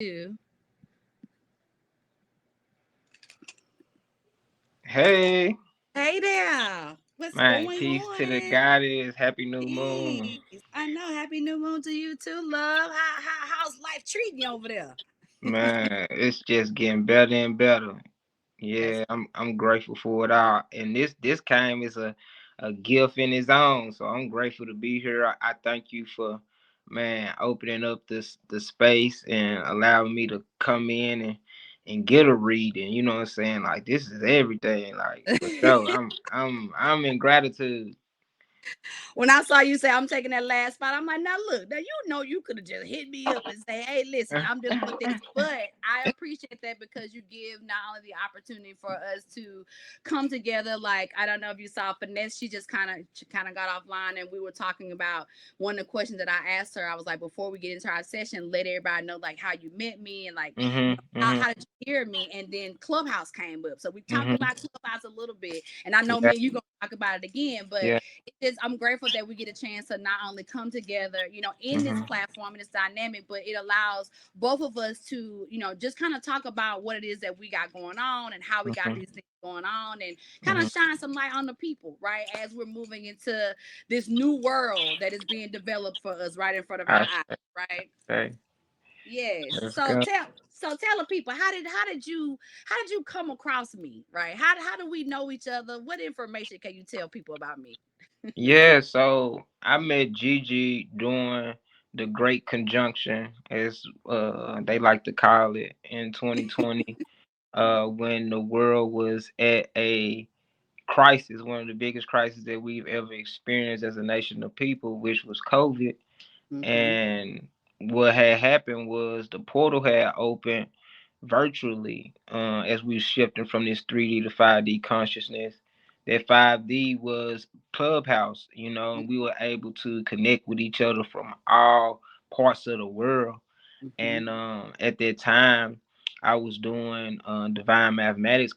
You. Hey, Hey there. What's man, going peace to the on? goddess. Happy new moon. Peace. I know. Happy new moon to you too, love. How's life treating you over there? Man, it's just getting better and better. That's Yeah, I'm grateful for it all. And this came as a gift in its own. So I'm grateful to be here. I thank you for man opening up the space and allowing me to come in and get a reading. You know what I'm saying? Like this is everything. Like for sure. I'm in gratitude. when I saw you say I'm taking that last spot, I'm like, now look, now you could have just hit me up and say, hey, listen, I'm dealing with this. But I appreciate that because you give not only the opportunity for us to come together. Like, I don't know if you saw Finesse, she kind of got offline and we were talking about one of the questions that I asked her. I was like, before we get into our session, let everybody know like how you met me and like, Mhm. Mhm. how did you hear me? And then Clubhouse came up. So we talked Mhm. about Clubhouse a little bit. And I know Yeah. me and you gonna talk about it again, but Yeah. I'm grateful that we get a chance to not only come together, in this Mhm. platform and this dynamic, but it allows both of us to, just kind of talk about what it is that we got going on and how we got Mhm. these things going on and kind of Mhm. shine some light on the people, right? As we're moving into this new world that is being developed for us right in front of our I eyes, right? say Yes. let's So go. tell the people how did you come across me, right? How do we know each other? What information can you tell people about me? Yeah, so I met Gigi during the Great Conjunction, as they like to call it, in 2020, when the world was at a crisis, one of the biggest crises that we've ever experienced as a nation of people, which was COVID. Mm-hmm. And what had happened was the portal had opened virtually as we were shifting from this 3D to 5D consciousness. That 5D was Clubhouse, and we were able to connect with each other from all parts of the world. Mm-hmm. And at that time, I was doing divine mathematics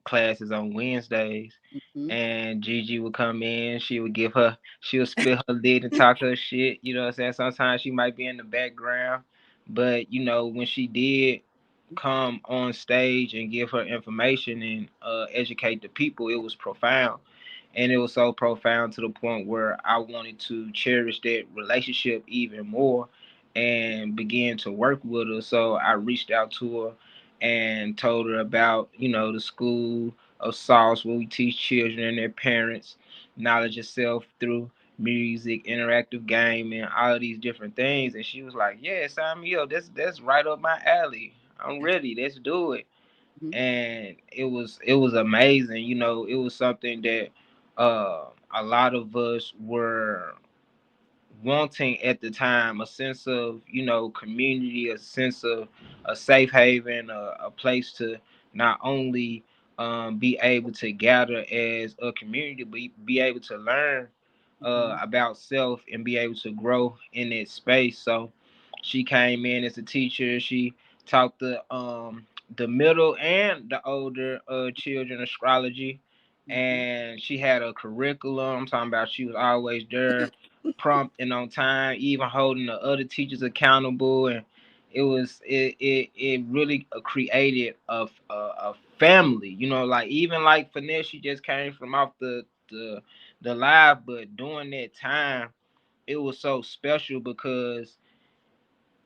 classes on Wednesdays. Mm-hmm. And Gigi would come in, she would spill her lid and talk her shit. You know what I'm saying? Sometimes she might be in the background. But, when she did come on stage and give her information and educate the people, it was profound. And it was so profound to the point where I wanted to cherish that relationship even more and begin to work with her. So I reached out to her and told her about, the school of sauce where we teach children and their parents knowledge of self through music, interactive gaming, all of these different things. And she was like, yeah, sign me up. That's right up my alley. I'm ready. Let's do it. Mm-hmm. And it was amazing. It was something that a lot of us were wanting at the time, a sense of community, a sense of a safe haven, a place to not only be able to gather as a community, but be able to learn Mm-hmm. about self and be able to grow in that space. So she came in as a teacher. She taught the middle and the older children astrology, Mm-hmm. and she had a curriculum. I'm talking about she was always there, prompt and on time, even holding the other teachers accountable. And it really created a family. Like even like Finesse, she just came from off the live, but during that time, it was so special because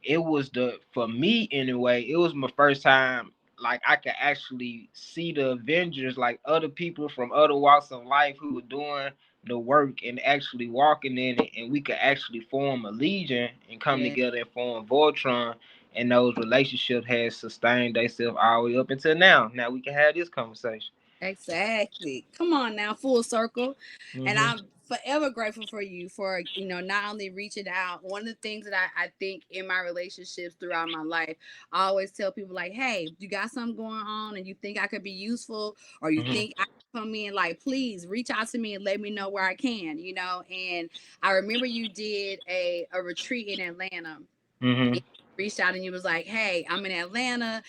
it was for me anyway, it was my first time like I could actually see the Avengers, like other people from other walks of life who were doing the work and actually walking in it, and we could actually form a legion and come Yeah, together and form Voltron, and those relationships has sustained themselves all the way up until now. Now we can have this conversation. exactly. Come on now, full circle. And Hmm. I'm forever grateful for you for, not only reaching out. One of the things that I think in my relationships throughout my life, I always tell people like, hey, you got something going on and you think I could be useful or you Hmm. think I can come in, like, please reach out to me and let me know where I can. And I remember you did a retreat in Atlanta. Hmm. reached out and you was like, hey, I'm in Atlanta,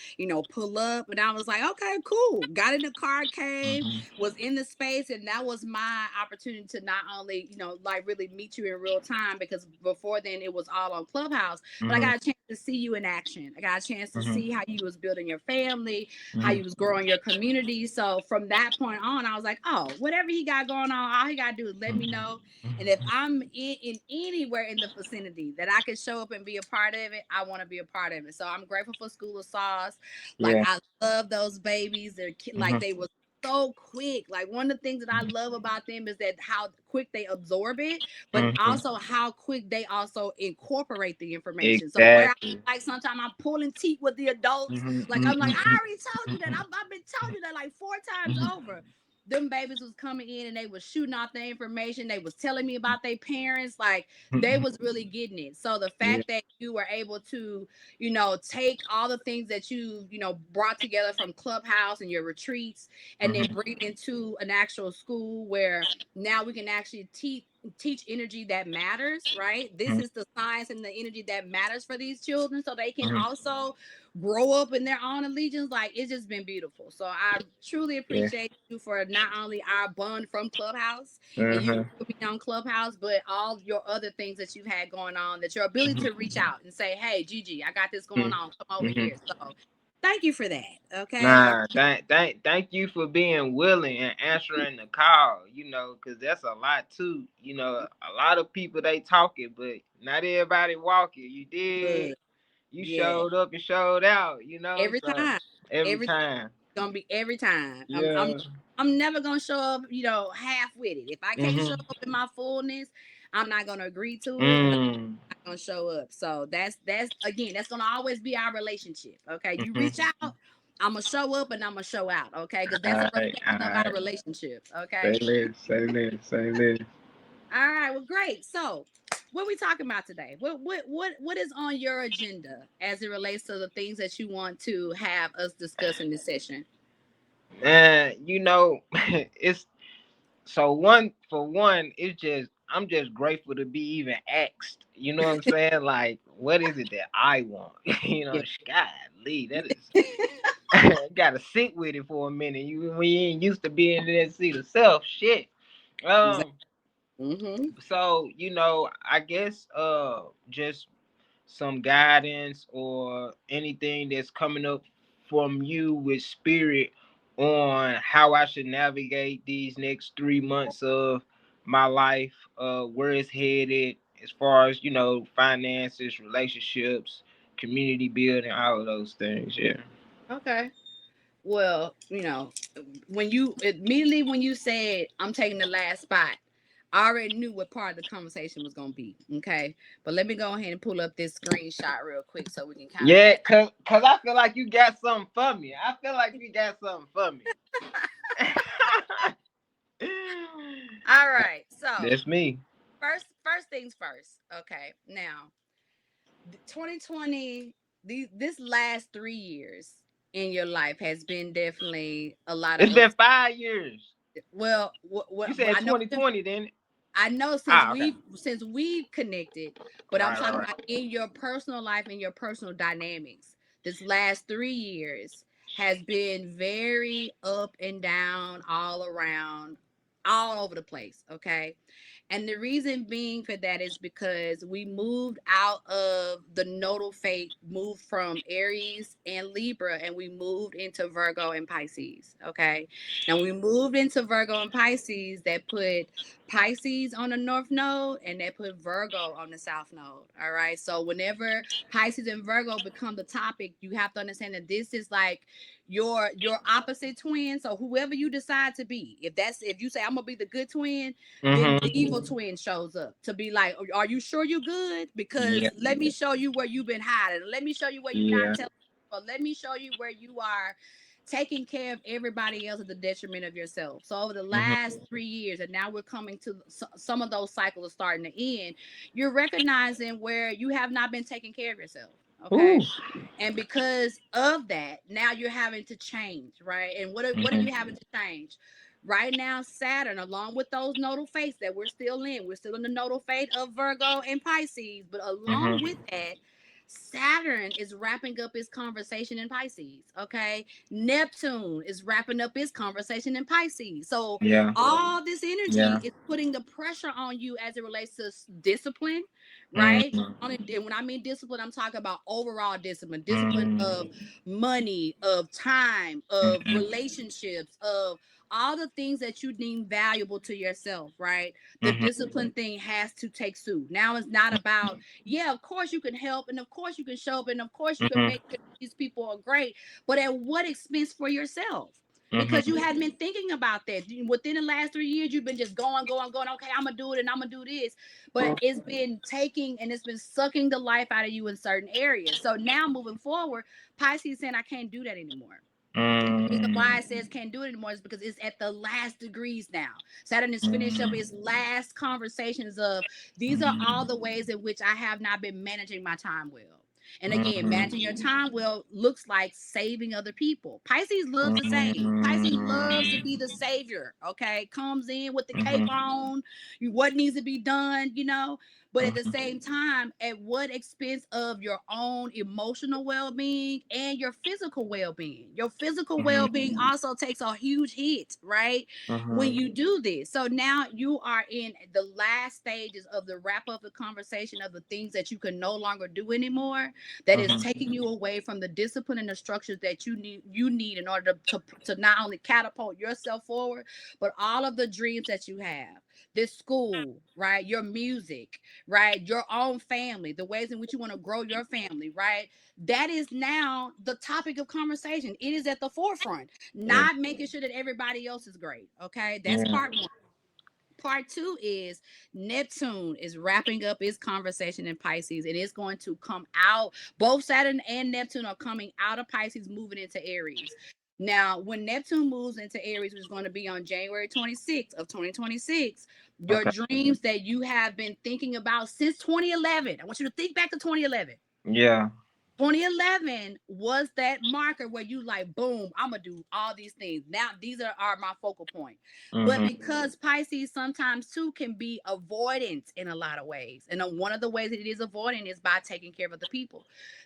pull up. And I was like, okay, cool. Got in the car, came, Mm-hmm. was in the space. And that was my opportunity to not only, like really meet you in real time, because before then it was all on Clubhouse, but I Mm-hmm. got a chance to see you in action. I got a chance to Mm-hmm. see how you was building your family, how Mm-hmm. you was growing your community. So from that point on, I was like, oh, whatever he got going on, all he got to do is let me know. And if I'm in anywhere in the vicinity that I can show up and be a part of it, I want to be a part of it. So I'm grateful for School of Sauce. Like, Yeah. I love those babies. They're Mm-hmm. like, they were so quick. Like, one of the things that I love about them is that how quick they absorb it, but Mm-hmm. also how quick they also incorporate the information. So where I Exactly. like sometimes I'm pulling teeth with the adults. Mm-hmm. Like, I'm like, I already told you that. Mm-hmm. I've been told you that like 4 times Mm-hmm. over. Them babies was coming in and they was shooting off the information. They was telling me about their parents. Like, they was really getting it. So the Yeah. fact that you were able to, take all the things that you brought together from Clubhouse and your retreats, and then Mm-hmm. bring it into an actual school where now we can actually teach energy that matters, right? This is the science and the energy that matters for these children, so they can Mm-hmm. also grow up in their own allegiance. Like, it's just been beautiful. So I truly Yeah. appreciate you for not only our bond from Clubhouse and you Mm-hmm. still be on Clubhouse, but all your other things that you've had going on, that your ability to reach out and say, hey, Gigi, I got this going on, come over Mm-hmm. here. So thank you for that. Okay. Nah, thank you for being willing and answering the call, because that's a lot too. A lot of people they talking, but not everybody walking. You did. Look, You yeah. showed up and showed out, Every so time. every Every time. gonna be every time. Yeah. I'm never gonna show up, half with it. If I can't show Mhm. up in my fullness, I'm not gonna agree to it, and I'm Mm. not gonna show up. So that's again, that's gonna always be our relationship. Okay. You reach Mhm. out, I'm gonna show up and I'm gonna show out. Okay, because that's a All right, reflection all of our right. relationship. Say Okay. less, say less, say less. All right, well, great. So, what are we talking about today? What is on your agenda as it relates to the things that you want to have us discuss in this session? It's so one for one. It's just I'm just grateful to be even asked. You know what I'm saying? Like, what is it that I want? Yeah. God, Lee, that is. Gotta sit with it for a minute. We ain't used to being in that seat of self. Shit. Exactly. Um. Mm-hmm. So I guess just some guidance or anything that's coming up from you with spirit on how I should navigate these next 3 months of my life, where it's headed as far as finances, relationships, community building, all of those things. Yeah. Okay. Well, when you said I'm taking the last spot, I already knew what part of the conversation was gonna be. Okay. But let me go ahead and pull up this screenshot real quick so we can kind of Yeah, have. cause I feel like you got something for me. I feel like you got something for me. All right. So That's me. first things first. Okay. Now, 2020, this last 3 years in your life has been definitely a lot of It's been ups. 5 years. Well, You said I know, 2020, then. I know Ah, okay. since we've connected, but I'm Right, right, talking right. about in your personal life and your personal dynamics. This last 3 years has been very up and down, all around, all over the place. Okay. And the reason being for that is because we moved out of the nodal fate, moved from Aries and Libra, and we moved into Virgo and Pisces. Okay. Now we moved into Virgo and Pisces, that put Pisces on the north node and that put Virgo on the south node. All right. So whenever Pisces and Virgo become the topic, you have to understand that this is like your opposite twin. So whoever you decide to be, if you say I'm gonna be the good twin, then the Mm-hmm. evil twin shows up to be like, are you sure you good? Yeah, Because let me show you where you've been hiding. Let me show you where you're not yeah. telling people. Let me show you where you are taking care of everybody else at the detriment of yourself. So over the Mm-hmm. last 3 years, and now we're coming to some of those cycles are starting to end, you're recognizing where you have not been taking care of yourself. Ooh. Okay. And because of that, now you're having to change, right? And what are Mm-hmm. you having to change? Right now, Saturn, along with those nodal fates that we're still in the nodal fate of Virgo and Pisces, but along Mm-hmm. with that, Saturn is wrapping up its conversation in Pisces. Okay. Neptune is wrapping up its conversation in Pisces. So Yeah. all this energy Yeah. is putting the pressure on you as it relates to discipline, right? Mm-hmm. And when I mean discipline, I'm talking about overall discipline, discipline of Mm-hmm. money, of time, of relationships, of all the things that you deem valuable to yourself, right? The Mm-hmm. discipline thing has to take suit. Now it's not about, yeah, of course you can help, and of course you can show up, and of course you can Mm-hmm. make sure these people are great, but at what expense for yourself? Because you Mm-hmm. hadn't been thinking about that within the last 3 years. You've been just going. Okay, I'm gonna do it, and I'm gonna do this, but it's been taking and it's been sucking the life out of you in certain areas. So now moving forward, Pisces saying I can't do that anymore. The reason why it says can't do it anymore is because it's at the last degrees now. Saturn is finished up its last conversations of these are all the ways in which I have not been managing my time well. And again, managing your time well looks like saving other people. Pisces loves to save. Pisces loves to be the savior. Okay, comes in with the cape on, what needs to be done, but at the same time, at what expense of your own emotional well-being and your physical well-being? Your physical well-being also takes a huge hit, right? When you do this. So now you are in the last stages of the wrap up the conversation of the things that you can no longer do anymore, that is taking you away from the discipline and the structures that you need in order to not only catapult yourself forward, but all of the dreams that you have, this school, right? Your music, right? Your own family, the ways in which you want to grow your family, right? That is now the topic of conversation. It is at the forefront, Yeah. not making sure that everybody else is great. Okay. That's Yeah. part one. Part two is Neptune is wrapping up its conversation in Pisces, and it's going to come out. Both Saturn and Neptune are coming out of Pisces, moving into Aries. Now, when Neptune moves into Aries, which is going to be on January 26th of 2026, your Okay. dreams that you have been thinking about since 2011, I want you to think back to 2011. Yeah. 2011 was that marker where you like, boom, I'm gonna do all these things. Now these are my focal point. But Mm-hmm. because Pisces sometimes too can be avoidant in a lot of ways, and one of the ways that it is avoidant is by taking care of other people.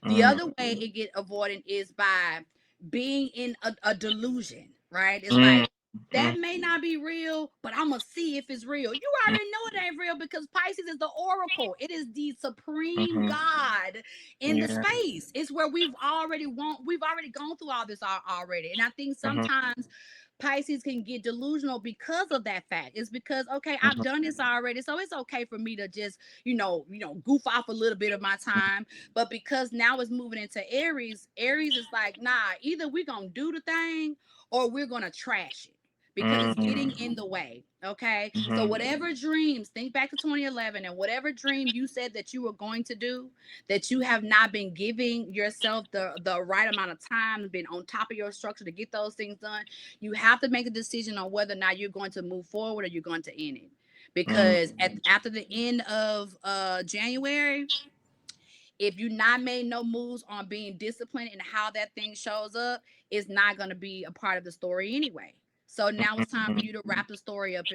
The other way it get avoidant is by being in a delusion, right? It's like that may not be real, but I'm gonna see if it's real. You already know it ain't real because Pisces is the oracle. It is the supreme Mm-hmm. God in the Yeah. space. It's where we've already gone through all this already. And I think Mm-hmm. sometimes Pisces can get delusional because of that fact. It's because, okay, I've Mm-hmm. done this already, so it's okay for me to just, goof off a little bit of my time. But because now it's moving into Aries, Aries is like, nah, either we're gonna do the thing or we're gonna trash it because it's getting in the way. Okay. So Mm-hmm. whatever dreams, think back to 2011, and whatever dream you said that you were going to do, that you have not been giving yourself the right amount of time, been on top of your structure to get those things done, you have to make a decision on whether or not you're going to move forward or you're going to end it. Because after the end of January, if you not made no moves on being disciplined and how that thing shows up, it's not going to be a part of the story anyway. So now it's time for you to wrap the story up.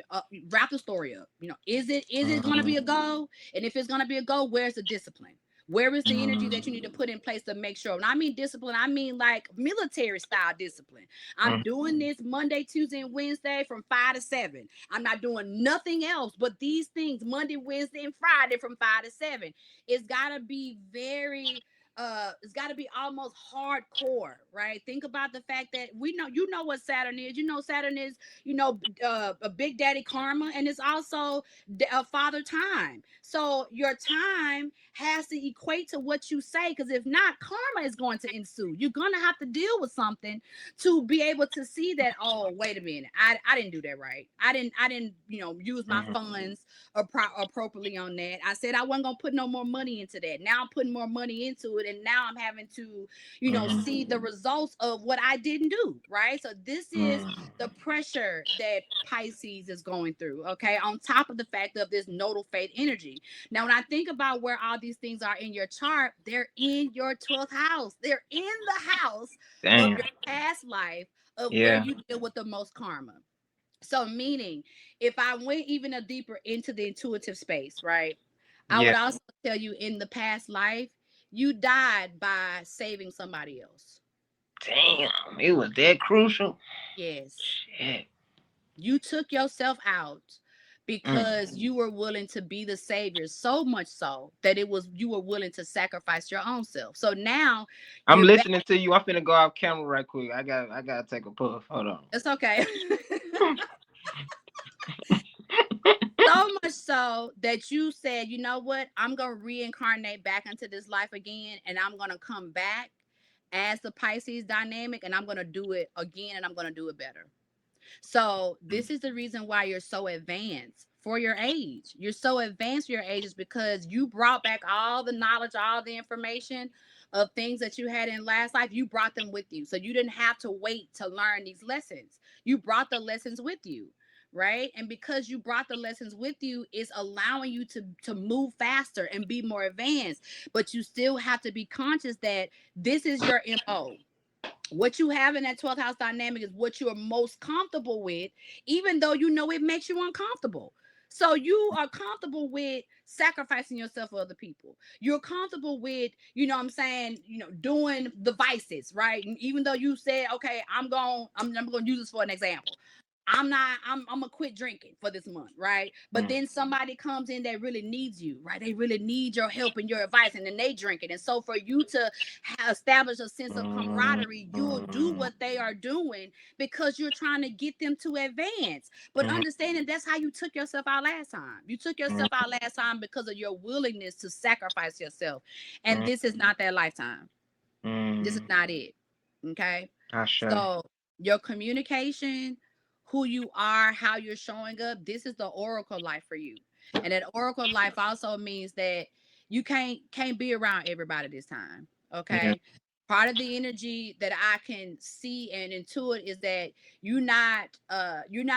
Wrap the story up. Is it going to be a goal? And if it's going to be a goal, where's the discipline? Where is the energy that you need to put in place to make sure? When I mean discipline, I mean like military style discipline. I'm doing this Monday, Tuesday, and Wednesday from 5 to 7. I'm not doing nothing else but these things Monday, Wednesday, and Friday from 5 to 7. It's got to be very it's got to be almost hardcore, right? Think about the fact that what Saturn is. Saturn is, a big daddy karma, and it's also a father time. So your time has to equate to what you say, because if not, karma is going to ensue. You're gonna have to deal with something to be able to see that, oh, wait a minute, I didn't do that right. I didn't use my Mm-hmm. funds appropriately on that. I said I wasn't gonna put no more money into that. Now I'm putting more money into it, and now I'm having to, see the results of what I didn't do. Right. So this is the pressure that Pisces is going through. Okay. On top of the fact of this nodal fate energy. Now, when I think about where all these things are in your chart, they're in your 12th house. They're in the house of Damn. your past life, of where Yeah. you deal with the most karma. So, meaning, if I went even a deeper into the intuitive space, right, I Yeah. would also tell you in the past life, You died by saving somebody else. Damn, it was that crucial. Yes. Shit. You took yourself out Mm. because you were willing to be the savior, so much so that you were willing to sacrifice your own self. So now I'm you're back. listening to you. I'm finna go off camera right quick. I gotta take a puff. Hold on. It's okay. So much so that you said, you know what? I'm going to reincarnate back into this life again, and I'm going to come back as the Pisces dynamic, and I'm going to do it again, and I'm going to do it better. So this is the reason why you're so advanced for your age. You're so advanced for your age is because you brought back all the knowledge, all the information of things that you had in last life. You brought them with you. So you didn't have to wait to learn these lessons. You brought the lessons with you. Right. And because you brought the lessons with you, is allowing you to move faster and be more advanced. But you still have to be conscious that this is your MO. What you have in that 12th house dynamic is what you're most comfortable with, even though you know it makes you uncomfortable. So you are comfortable with sacrificing yourself for other people. You're comfortable with, you know what I'm saying, doing the vices, right? And even though you said, okay, I'm gonna use this for an example. I'm gonna quit drinking for this month, right? But Mm. then somebody comes in that really needs you, right? They really need your help and your advice, and then they drink it. And so for you to establish a sense of camaraderie, you'll do Mm. what they are doing because you're trying to get them to advance. But Mm. understanding that's how you took yourself out last time. You took yourself out last time because of your willingness to sacrifice yourself. And Mm. this is not that lifetime. This is Mm. not it. Okay. Asha. So your communication, who you are, how you're showing up, this is the oracle life for you. And that oracle life also means that you can't be around everybody this time. Yeah. Okay. Part of the energy that I can see and intuit is that you're not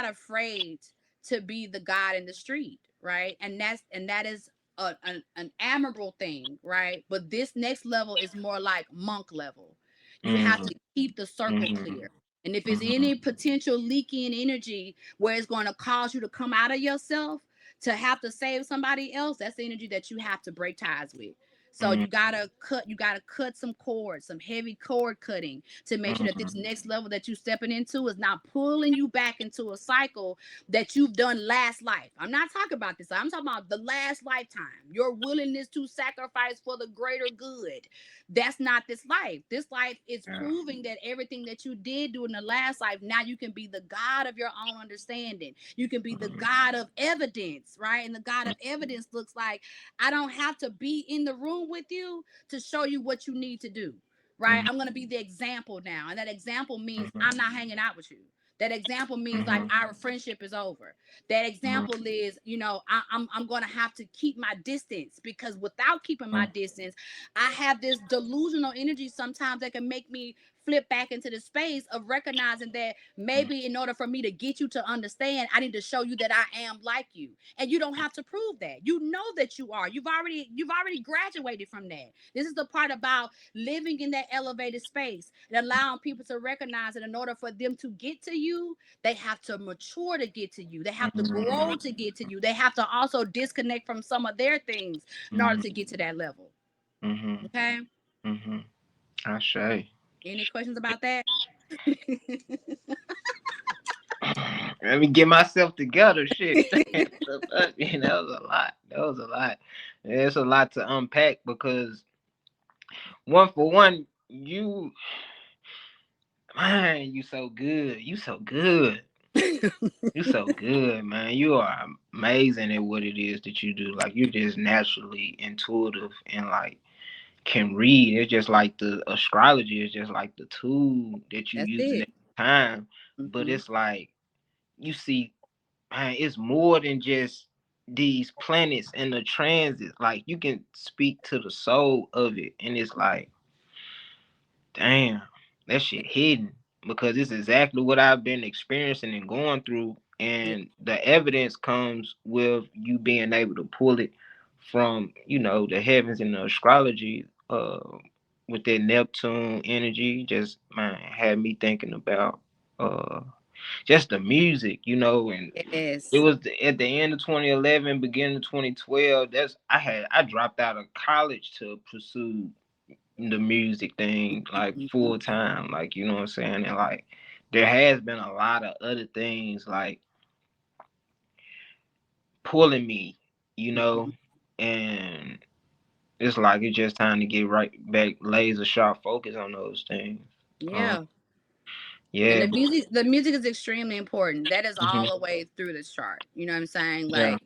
afraid to be the God in the street, right? And that is an admirable thing, right? But this next level is more like monk level. You have Mm. to keep the circle Mm. clear. And if it's Mm. any potential leaking energy where it's going to cause you to come out of yourself to have to save somebody else, that's the energy that you have to break ties with. So Mm. you gotta cut some cords, some heavy cord cutting to make sure that Mm. this next level that you're stepping into is not pulling you back into a cycle that you've done last life. I'm not talking about this. I'm talking about the last lifetime. Your willingness to sacrifice for the greater good. That's not this life. This life is Yeah. proving that everything that you did do in the last life, now you can be the God of your own understanding. You can be the Mm. God of evidence, right? And the God of evidence looks like I don't have to be in the room with you to show you what you need to do, right? Mm. I'm going to be the example now. And that example means Mm. I'm not hanging out with you. That example means like Mm. our friendship is over. That Mm. example is, I'm gonna have to keep my distance because without keeping my Mm. distance, I have this delusional energy sometimes that can make me flip back into the space of recognizing that Mm. maybe in order for me to get you to understand, I need to show you that I am like you. And you don't have to prove that. You know that you are. You've already graduated from that. This is the part about living in that elevated space and allowing people to recognize that in order for them to get to you, they have to mature to get to you. They have to grow to get to you. They have to also disconnect from some of their things in order Mm. to get to that level. Mm. Okay. Mm. Asha. Any questions about that? Let me get myself together. Shit. The fuck, man, that was a lot. That was a lot. It's a lot to unpack because one for one, man, you so good. You so good. You so good, man. You are amazing at what it is that you do. Like you're just naturally intuitive and like can read. It's just like the astrology is just like the tool that you That's using it. at the time. But Hmm. it's like you see, man, it's more than just these planets and the transits. Like you can speak to the soul of it, and it's like, damn, that shit hidden because it's exactly what I've been experiencing and going through, Yeah, and the evidence comes with you being able to pull it from the heavens and the astrology. With that Neptune energy, just man had me thinking about uh just the music, and it yes. was at the end of 2011, beginning of 2012. I dropped out of college to pursue the music thing like full time, like you know what I'm saying, and like there has been a lot of other things like pulling me, you know, and it's like it's just time to get right back laser sharp focus on those things. Um, Yeah. And yeah, the music is extremely important. That is hmm, all the way through this chart. You know what I'm saying? yeah, Like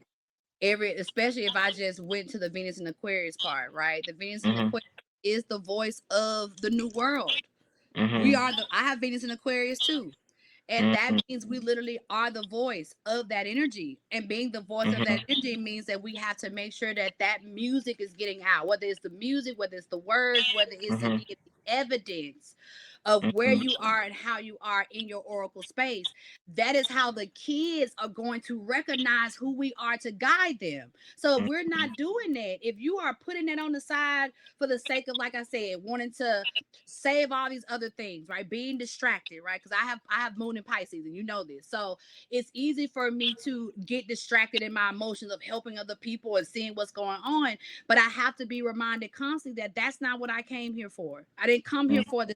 especially if I just went to the Venus and Aquarius part, right? The Venus and hmm, Aquarius is the voice of the new world. We hmm, are the I have Venus and Aquarius too. And that hmm, means we literally are the voice of that energy. And being the voice of that hmm, energy means that we have to make sure that that music is getting out, whether it's the music, whether it's the words, whether it's hmm, the evidence of where hmm, you are and how you are in your oracle space. That is how the kids are going to recognize who we are to guide them. So if we're not doing that, if you are putting it on the side for the sake of, like I said, wanting to save all these other things, right? Being distracted, right? Because I have moon in Pisces, and you know this. So it's easy for me to get distracted in my emotions of helping other people and seeing what's going on. But I have to be reminded constantly that that's not what I came here for. I didn't come here for this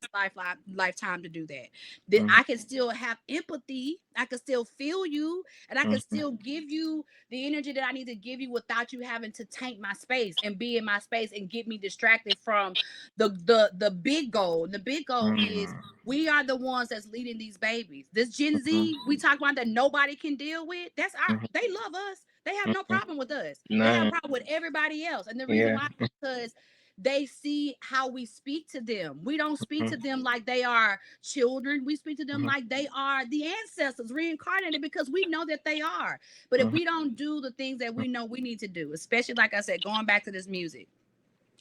lifetime to do that. That hmm, I can still have empathy. I can still feel you, and I can hmm, still give you the energy that I need to give you without you having to taint my space and be in my space and get me distracted from the big goal. And the big goal is hmm, we are the ones that's leading these babies. This Gen hmm, Z we talk about that nobody can deal with. That's our hmm, they love us. They have no hmm, problem with us. They have a nah, problem with everybody else. And the reason yeah, why is because they see how we speak to them. We don't speak hmm, to them like they are children. We speak to them hmm, like they are the ancestors reincarnated because we know that they are. But if hmm, we don't do the things that we know we need to do, especially like I said, going back to this music,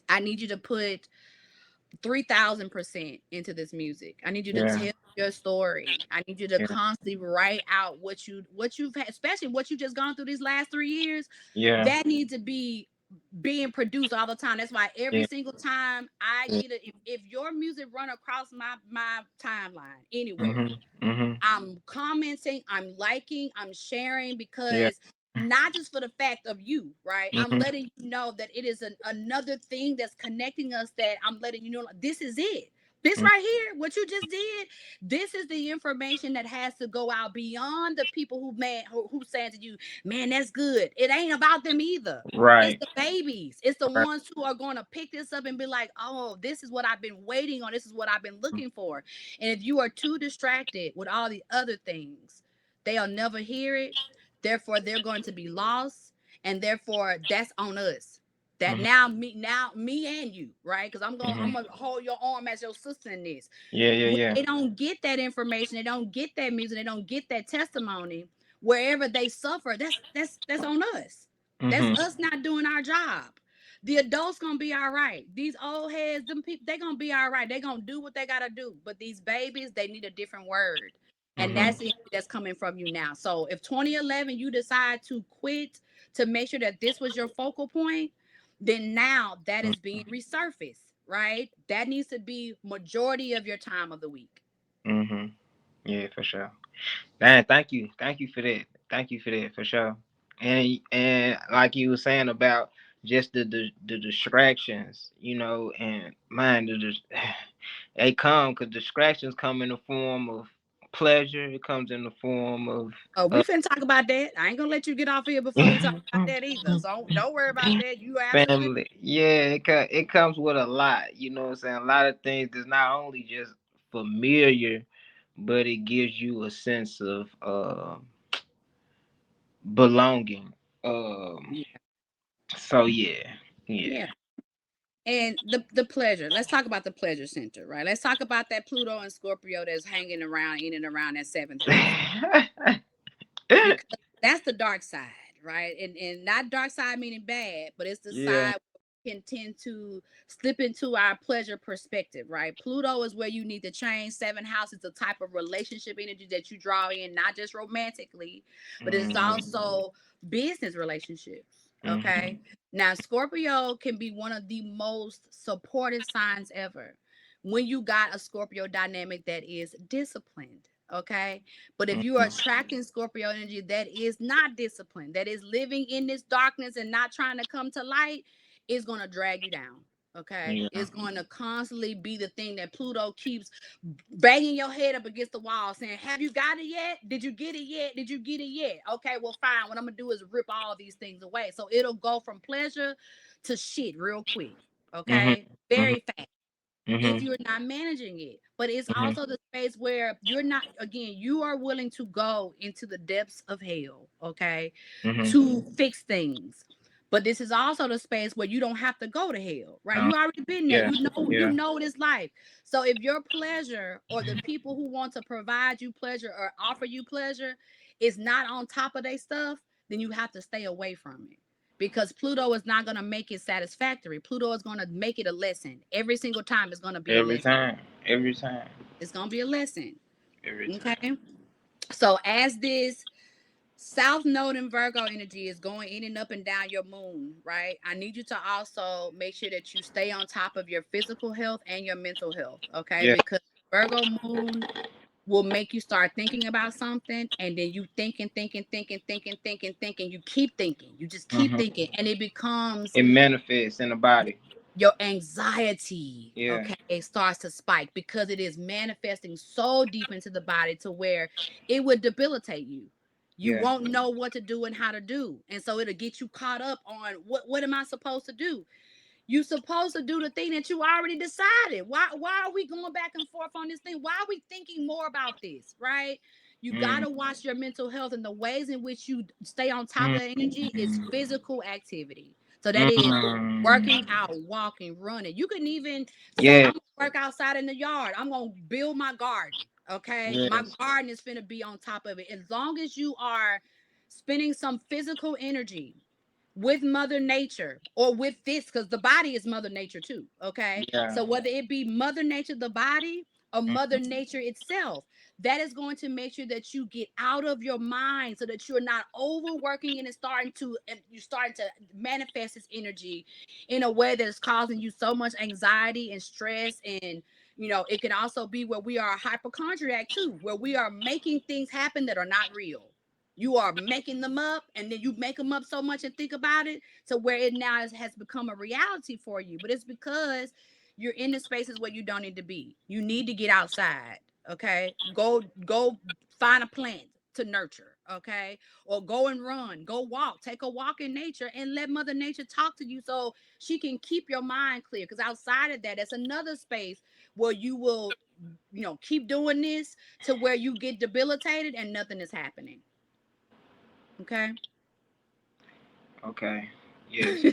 I need you to put 3,000% into this music. I need you to yeah, tell your story. I need you to yeah, constantly write out what you've had, especially what you just gone through these last 3 years. yeah, That needs to be being produced all the time. That's why every yeah, single time I get it, if your music run across my timeline anywhere, hmm, hmm, I'm commenting, I'm liking, I'm sharing yeah, because not just for the fact of you, right? I'm hmm, letting you know that it is another thing that's connecting us that I'm letting you know like, this is it. This hmm, right here, what you just did, this is the information that has to go out beyond the people who saying to you, man, that's good. It ain't about them either. It's right, the babies. It's the right, ones who are going to pick this up and be like, oh, this is what I've been waiting on. This is what I've been looking for. And if you are too distracted with all the other things, they'll never hear it. Therefore, they're going to be lost. And therefore, that's on us. That hmm, now me and you, right? Because I'm hmm, gonna hold your arm as your sister in this. yeah, yeah, When yeah, they don't get that information, they don't get that music, they don't get that testimony, wherever they suffer, that's on us. That's hmm, us not doing our job. The adults gonna be all right. These old heads, them people, they gonna be all right. They gonna do what they gotta do. But these babies, they need a different word. And hmm, that's the energy that's coming from you now. So if 2011 you decide to quit to make sure that this was your focal point, then now that is being resurfaced, right? That needs to be majority of your time of the week. hmm, yeah, for sure. Man, thank you for that. Thank you for that for sure. And like you were saying about just the distractions, you know, and man, they come because distractions come in the form of pleasure. It comes in the form of Oh, we uh, finna talk about that. I ain't gonna let you get off here before we talk about that either. So don't worry about that. You are absolutely family. Yeah, it comes with a lot. You know what I'm saying? A lot of things that's not only just familiar, but it gives you a sense of belonging. Um, yeah. so yeah, yeah. Yeah. And the pleasure. Let's talk about the pleasure center, right? Let's talk about that Pluto and Scorpio that's hanging around in and around that seventh house. Because that's the dark side, right? And not dark side meaning bad, but it's the Yeah. side we can tend to slip into our pleasure perspective, right? Pluto is where you need to change. Seven house is the type of relationship energy that you draw in, not just romantically, but it's Mhm. also business relationships. Okay. Mhm. Now, Scorpio can be one of the most supportive signs ever when you got a Scorpio dynamic that is disciplined. Okay. But if you are Mhm. attracting Scorpio energy that is not disciplined, that is living in this darkness and not trying to come to light, it's going to drag you down. Okay, Yeah. it's going to constantly be the thing that Pluto keeps banging your head up against the wall saying, have you got it yet? Did you get it yet? Did you get it yet? Okay, well, fine. What I'm gonna do is rip all these things away. So it'll go from pleasure to shit real quick. Mhm. Okay, Mhm. very fast if Mhm. you're not managing it. But it's Mhm. also the space where you're not, again, you are willing to go into the depths of hell, okay, Mhm. to fix things. But this is also the space where you don't have to go to hell, right? Um, You already been there. yeah. You Yeah. know this life. So if your pleasure or the people who want to provide you pleasure or offer you pleasure is not on top of their stuff, then you have to stay away from it because Pluto is not going to make it satisfactory. Pluto is going to make it a lesson. Every single time it's going to be a Every lesson. time. Every time. It's going to be a lesson. Every time. Okay. So as this South Node in Virgo energy is going in and up and down your moon, right? I need you to also make sure that you stay on top of your physical health and your mental health, okay? Yeah. Because Virgo moon will make you start thinking about something and then you thinking. You keep thinking. You just keep Mhm. thinking and it becomes It manifests in the body. your anxiety, Yeah. okay, it starts to spike because it is manifesting so deep into the body to where it would debilitate you. You Yeah. won't know what to do and how to do. And so it'll get you caught up on what am I supposed to do? You supposed to do the thing that you already decided. Why are we going back and forth on this thing? Why are we thinking more about this? Right? You got Mm. to watch your mental health and the ways in which you stay on top of Mm. that energy is physical activity. So that is Mm. working out, walking, running. You can even say, Yeah. I'm gonna work outside in the yard. I'm gonna build my garden. Okay. My Yes. garden is gonna be on top of it. As long as you are spending some physical energy with mother nature or with this because the body is mother nature too, okay, Yeah. so whether it be mother nature the body or mother nature itself, that is going to make sure that you get out of your mind so that you're not overworking and it's starting to and you're starting to manifest this energy in a way that is causing you so much anxiety and stress. And it can also be where we are a hypochondriac too, where we are making things happen that are not real. You are making them up and then you make them up so much and think about it to where it now has become a reality for you. But it's because you're in the spaces where you don't need to be. You need to get outside. Okay. Go find a plant to nurture. Okay. Or go and run, go walk, take a walk in nature and let Mother Nature talk to you so she can keep your mind clear. Because outside of that, it's another space where you will, keep doing this to where you get debilitated and nothing is happening. Okay. Okay. Yes.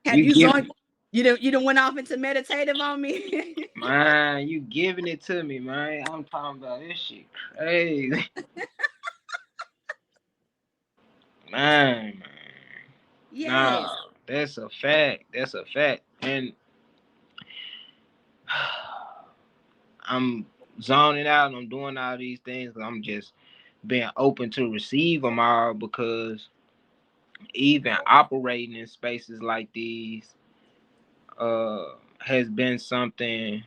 Have You you give zoned? You don't went off into meditative on me. man, you giving it to me, man. I'm talking about this shit crazy. Man, man. Nah, Yes. that's a fact. That's a fact. And I'm zoning out and I'm doing all these things. I'm just being open to receive them all because even operating in spaces like these has been something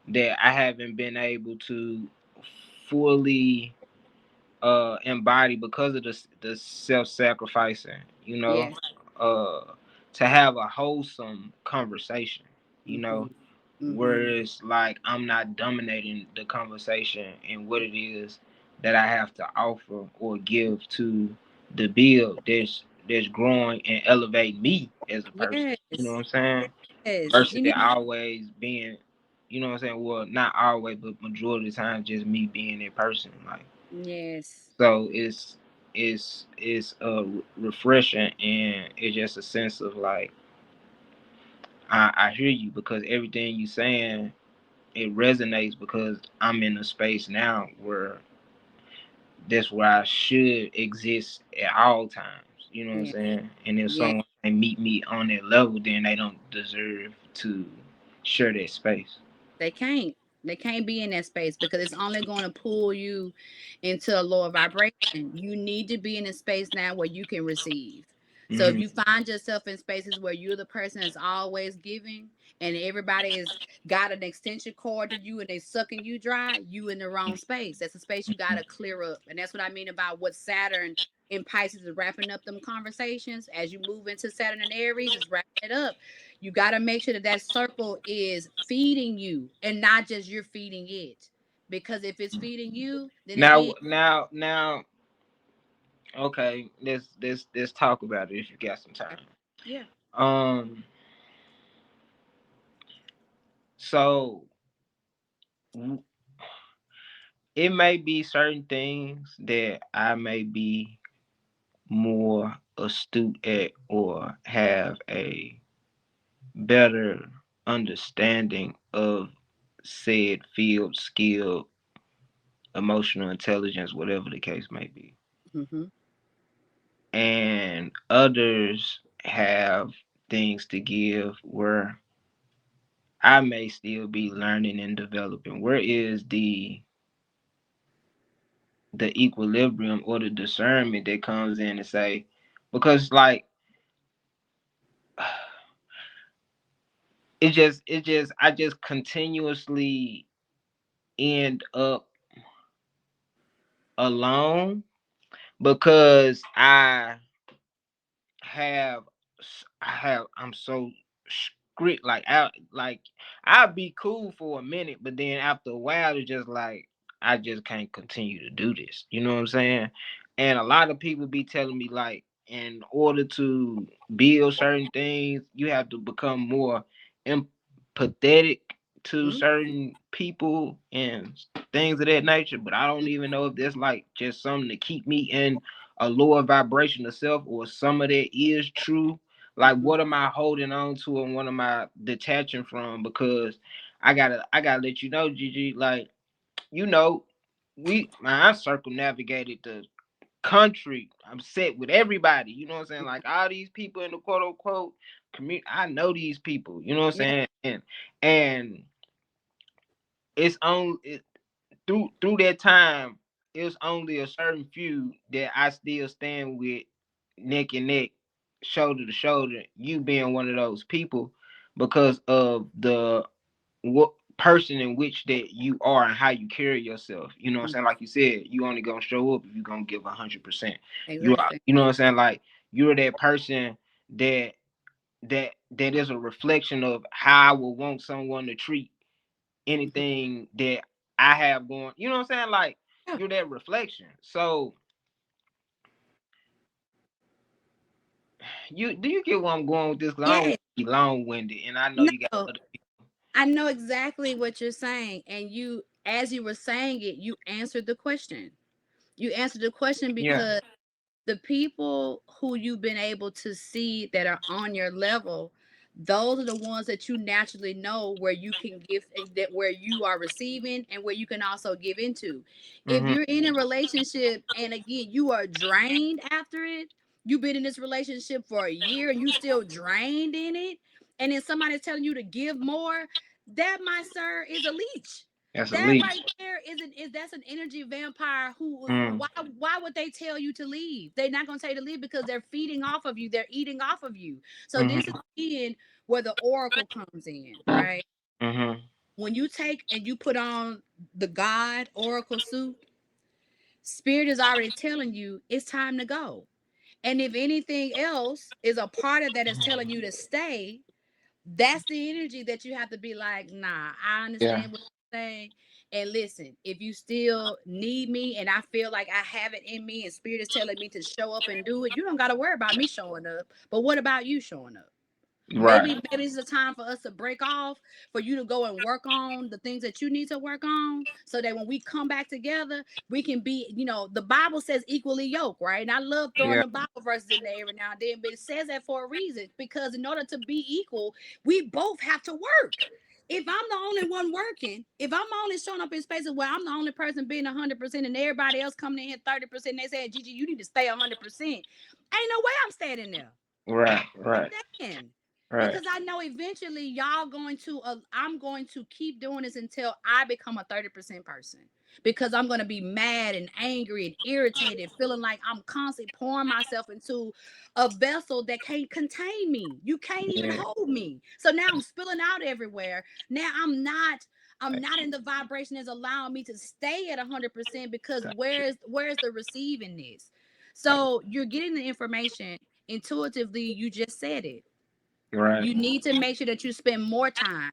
that I haven't been able to fully embody because of the self-sacrificing, Yes. uh to have a wholesome conversation, you Mm-hmm. know, where Mm-hmm. it's like I'm not dominating the conversation and what it is that I have to offer or give to the build that's growing and elevate me as a person. You know what Yes. I'm saying? Yes. Versus it always being, you know what I'm saying? Well, not always, but majority of the time just me being that person. Like Yes. so it's refreshing and it's just a sense of like I hear you because everything you saying it resonates because I'm in a space now where that's where I should exist at all times. You know what I'm Yeah. saying? And if Yeah. someone can meet me on that level, then they don't deserve to share that space. They can't. They can't be in that space because it's only going to pull you into a lower vibration. You need to be in a space now where you can receive. So if Hmm. you find yourself in spaces where you're the person that's always giving and everybody has got an extension cord to you and they sucking you dry, you in the wrong space. That's a space you got to clear up. And that's what I mean about what Saturn in Pisces is wrapping up them conversations. As you move into Saturn and Aries, it's wrapping it up. You got to make sure that that circle is feeding you and not just you're feeding it. Because if it's feeding you, then Now, again, now, okay, let's talk about it if you got some time. yeah. Um, so it may be certain things that I may be more astute at or have a better understanding of said field, skill, emotional intelligence, whatever the case may be. Mm-hmm. And others have things to give where I may still be learning and developing. Where is the equilibrium or the discernment that comes in and say, because like it just I just continuously end up alone because have I'm so strict. I'll be cool for a minute, but then after a while it's just like I just can't continue to do this. You know what I'm saying? And a lot of people be telling me like in order to build certain things, you have to become more empathetic to Mm-hmm. certain people and things of that nature. But I don't even know if there's like just something to keep me in a lower vibration of self, or some of that is true. Like Mm-hmm. what am I holding on to and what am I detaching from? Because I gotta let you know, Gigi, like, you know, I circumnavigated the country. I'm set with everybody, you know what I'm saying? Like all these people in the quote unquote community, I know these people, you know what I'm Yeah. saying? And it's on it, through that time, it was only a certain few that I still stand with neck and neck, shoulder to shoulder. You being one of those people because of the what person in which that you are and how you carry yourself. You know what I'm Mm-hmm. saying? Like you said, you only gonna show up if you gonna give 100%. You are, Exactly. you know what I'm saying? Like you're that person that that is a reflection of how I would want someone to treat Mm-hmm. anything that I have going. You know what I'm saying? Like Yeah. you're that reflection. So you do you get where I'm going with this? Cause I don't Yeah. want to be long winded, and I know you got No, other people. I know exactly what you're saying. And you, as you were saying it, you answered the question. You answered the question Yeah. because the people who you've been able to see that are on your level, those are the ones that you naturally know where you can give, that where you are receiving and where you can also give into. If Mm-hmm. you're in a relationship and again you are drained after it, you've been in this relationship for a year and you still drained in it, and then somebody's telling you to give more, that, my sir, is a leech. That's a That lead. right there is that's an energy vampire who, Mm. why would they tell you to leave? They're not gonna tell you to leave because they're feeding off of you, they're eating off of you. So this is Mm-hmm. again where the oracle comes in, right? Mm-hmm. When you take and you put on the God oracle suit, spirit is already telling you it's time to go. And if anything else is a part of that is telling you to stay, that's the energy that you have to be like, nah, I Yeah. understand what you're saying. And listen, if you still need me and I feel like I have it in me and spirit is telling me to show up and do it, you don't got to worry about me showing up. But what about you showing up? Right. Maybe it's a time for us to break off, for you to go and work on the things that you need to work on, so that when we come back together, we can be, the Bible says equally yoked, right? And I love throwing Yeah. the Bible verses in there every now and then, but it says that for a reason, because in order to be equal, we both have to work. If I'm the only one working, if I'm only showing up in spaces where I'm the only person being 100% and everybody else coming in here 30%, they say, Gigi, you need to stay 100%. Ain't no way I'm standing there. Right. I'm Right. staying Right. because I know eventually y'all going to. I'm going to keep doing this until I become a 30% person. Because I'm going to be mad and angry and irritated, feeling like I'm constantly pouring myself into a vessel that can't contain me. You can't even Yeah. hold me. So now I'm spilling out everywhere. Now I'm not in the vibration that's allowing me to stay at 100% because where's the receiving this? So you're getting the information intuitively. You just said it. Right. You need to make sure that you spend more time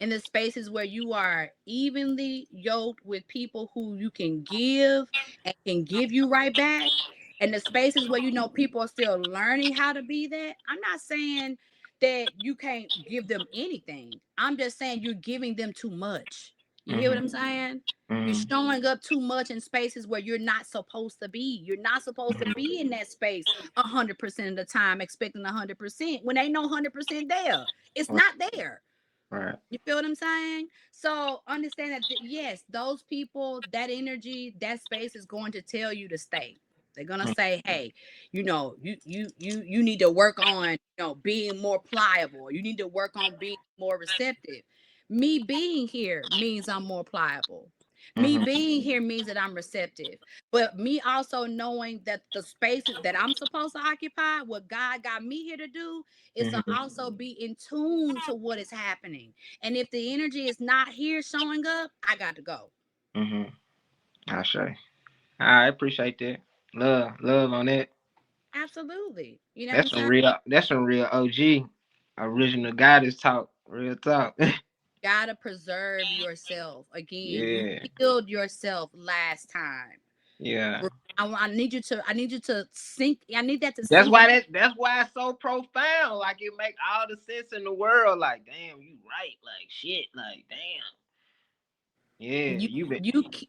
in the spaces where you are evenly yoked with people who you can give and can give you right back. And the spaces where you know people are still learning how to be that. I'm not saying that you can't give them anything. I'm just saying you're giving them too much. You hear what Mhm. I'm saying? You're Mhm. showing up too much in spaces where you're not supposed to be. You're not supposed to be in that space 100% of the time, expecting 100% when ain't no 100% there. It's Right. not there. Right. You feel what I'm saying? So understand that yes, those people, that energy, that space is going to tell you to stay. They're gonna Mhm. say, "Hey, you need to work on being more pliable. You need to work on being more receptive." Me being here means I'm more pliable. Me Mhm. being here means that I'm receptive. But me also knowing that the spaces that I'm supposed to occupy, what God got me here to do, is to Mhm. also be in tune to what is happening. And if the energy is not here showing up, I got to go. Mhm. I say. I appreciate that. Love on that. Absolutely. You know what I'm That's some saying? real. That's some real OG, original goddess talk. Real talk. Gotta preserve yourself. Again, you Yeah. killed yourself last time. Yeah. I need you to sink. I need that to That's sink why in. that's why it's so profound. Like it make all the sense in the world. Like, damn, you right. Like shit. Like, damn. Yeah, You you been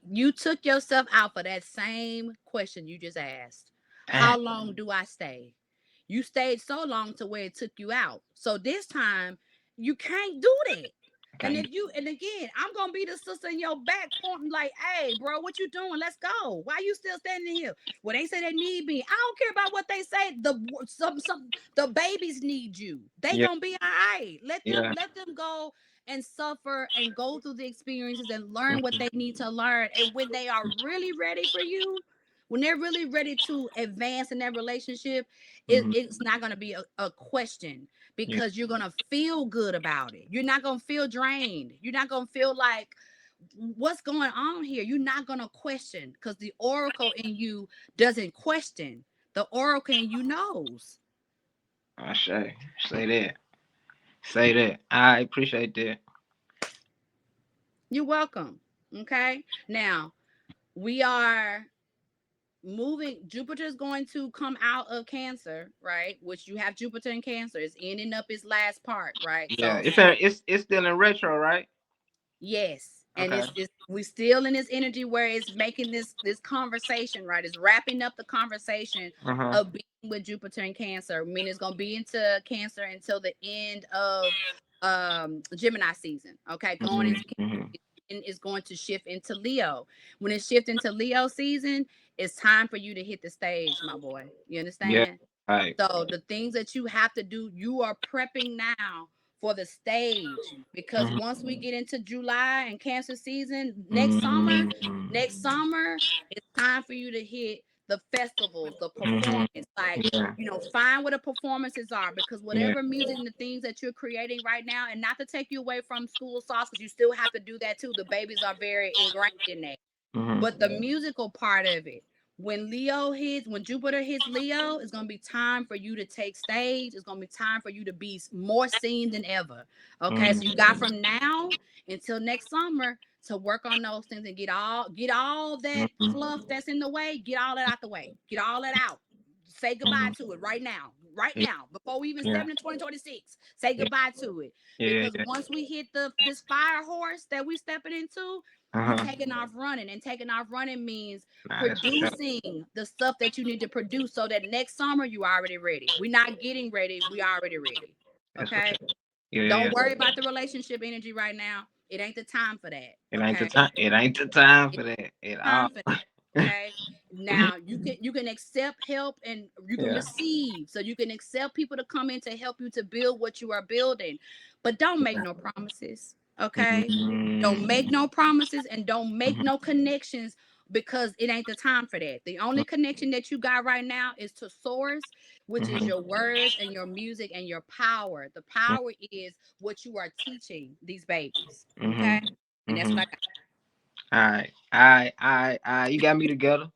you took yourself out for that same question you just asked. damn. How long do I stay? You stayed so long to where it took you out. So this time you can't do that. And Okay. if you and again, I'm gonna be the sister in your back pointing like, "Hey, bro, what you doing? Let's go. Why you still standing here?" Well, they say they need me. I don't care about what they say. The babies need you. They Yeah. gonna be all right. Yeah. Let them go and suffer and go through the experiences and learn what Mhm. they need to learn. And when they are really ready for you, when they're really ready to advance in that relationship, Mhm. it's not going to be a question Yeah. because you're going to feel good about it. You're not going to feel drained. You're not going to feel like, what's going on here? You're not going to question because the oracle in you doesn't question. The oracle in you knows. I say that. Say that. I appreciate that. You're welcome. Okay. Now, we are moving. Jupiter is going to come out of Cancer, right? Which you have Jupiter in Cancer. It's ending up its last part, right? Yeah. So It's still in retro, right? yes, and Okay. it's we still in this energy where it's making this conversation, right? It's wrapping up the conversation Uh huh. of being with Jupiter in Cancer. I mean, it's gonna be into Cancer until the end of Gemini season. Okay, going Mhm. into Cancer Mhm. and is going to shift into Leo. When it shifts into Leo season, it's time for you to hit the stage, my boy. You Yeah. understand? Right. So the things that you have to do, you are prepping now for the stage because Mhm. once we get into July and Cancer season Mhm. next summer, it's time for you to hit the festivals, the Mhm. performance. Like, Yeah. find what the performances are because Yeah. whatever music and the things that you're creating right now, and not to take you away from school of sauce, because you still have to do that too. The babies are very ingrained in that. Mhm. But the musical part of it, when Jupiter hits Leo, it's gonna be time for you to take stage. It's gonna be time for you to be more seen than ever. Okay, so you got Mhm. from now until next summer to work on those things and get all that Mhm. fluff that's in the way, get all that out the way, get all that out. Say goodbye Mhm. to it right Yeah. now, before we even step Yeah. into 2026. Say Yeah. goodbye to it Yeah. because once we hit this fire horse that we stepping into, Uh you huh. taking off running, and taking off running means Nah, that's for sure. producing the stuff that you need to produce so that next summer you already ready. We're not getting ready, we already ready. That's for Okay, sure. Yeah. Yeah. don't Yeah. worry about the relationship energy right now. It ain't the time for that. It ain't the Okay, time. It ain't the time it's for that at all. time for that. Okay, now you can accept help and you can Yeah. receive, so you can accept people to come in to help you to build what you are building, but don't make no promises. Okay, don't Mhm. make no promises and don't make no connections because it ain't the time for that. The only connection that you got right now is to source, which is Mhm. your words and your music and your power. The power is what you are teaching these babies. Okay, Mhm. and that's what I Mhm. got. All right. All right. All right. All right. You got me together.